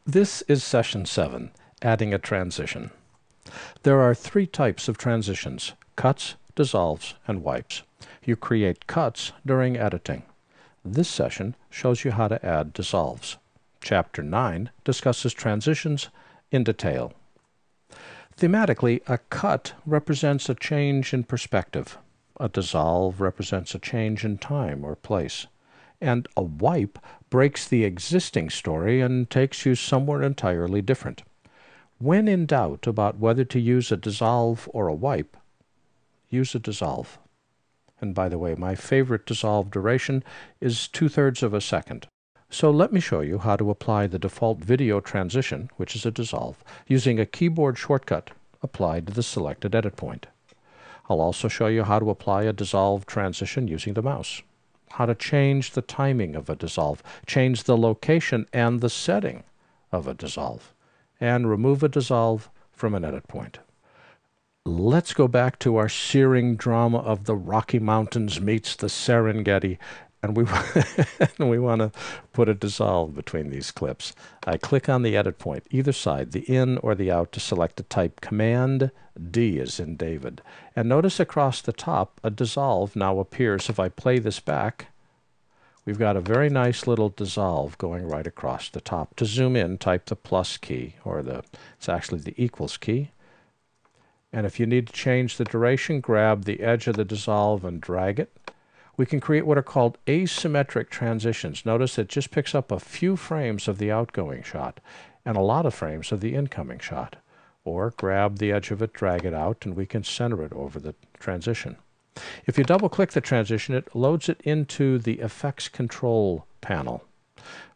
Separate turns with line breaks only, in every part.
This is Session 7, Adding a Transition. There are three types of transitions: cuts, dissolves, and wipes. You create cuts during editing. This session shows you how to add dissolves. Chapter 9 discusses transitions in detail. Thematically, a cut represents a change in perspective. A dissolve represents a change in time or place. And a wipe breaks the existing story and takes you somewhere entirely different. When in doubt about whether to use a dissolve or a wipe, use a dissolve. And by the way, my favorite dissolve duration is 2/3 of a second. So let me show you how to apply the default video transition, which is a dissolve, using a keyboard shortcut applied to the selected edit point. I'll also show you how to apply a dissolve transition using the mouse, how to change the timing of a dissolve, change the location and the setting of a dissolve, and remove a dissolve from an edit point. Let's go back to our searing drama of the Rocky Mountains meets the Serengeti, and we want to put a dissolve between these clips. I click on the edit point, either side, the in or the out, to select a type. Command D as in David. And notice across the top, a dissolve now appears. If I play this back, we've got a very nice little dissolve going right across the top. To zoom in, type the plus key, or it's actually the equals key. And if you need to change the duration, grab the edge of the dissolve and drag it. We can create what are called asymmetric transitions. Notice it just picks up a few frames of the outgoing shot and a lot of frames of the incoming shot. Or grab the edge of it, drag it out, and we can center it over the transition. If you double-click the transition, it loads it into the Effects Control panel.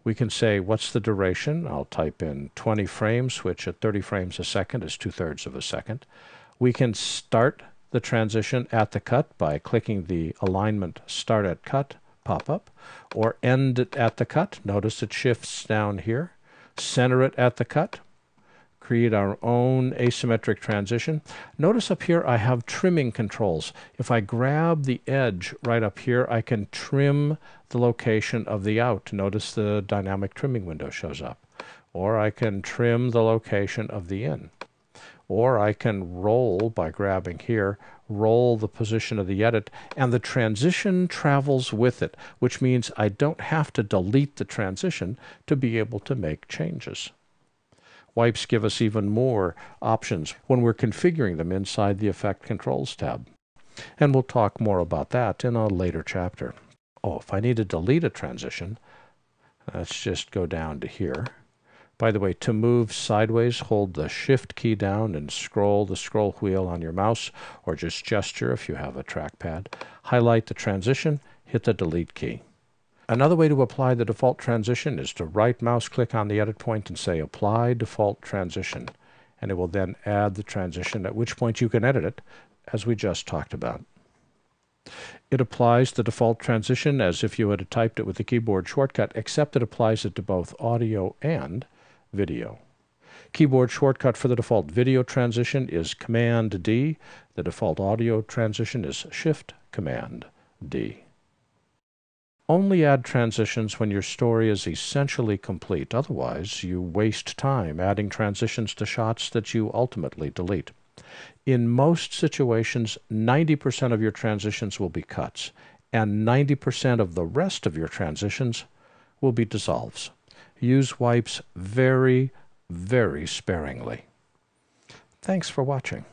We can say, what's the duration? I'll type in 20 frames, which at 30 frames a second is 2/3 of a second. We can start the transition at the cut by clicking the Alignment Start at Cut pop-up, or end it at the cut. Notice it shifts down here. Center it at the cut. Create our own asymmetric transition. Notice up here I have trimming controls. If I grab the edge right up here, I can trim the location of the out. Notice the dynamic trimming window shows up. Or I can trim the location of the in. Or I can roll, by grabbing here, roll the position of the edit, and the transition travels with it, which means I don't have to delete the transition to be able to make changes. Wipes give us even more options when we're configuring them inside the Effect Controls tab. And we'll talk more about that in a later chapter. Oh, if I need to delete a transition, let's just go down to here. By the way, to move sideways, hold the Shift key down and scroll the scroll wheel on your mouse, or just gesture if you have a trackpad. Highlight the transition, hit the Delete key. Another way to apply the default transition is to right mouse click on the edit point and say Apply Default Transition, and it will then add the transition, at which point you can edit it, as we just talked about. It applies the default transition as if you had typed it with the keyboard shortcut, except it applies it to both audio and video. Keyboard shortcut for the default video transition is Command D. The default audio transition is Shift Command D. Only add transitions when your story is essentially complete. Otherwise, you waste time adding transitions to shots that you ultimately delete. In most situations, 90% of your transitions will be cuts, and 90% of the rest of your transitions will be dissolves. Use wipes very, very sparingly. Thanks for watching.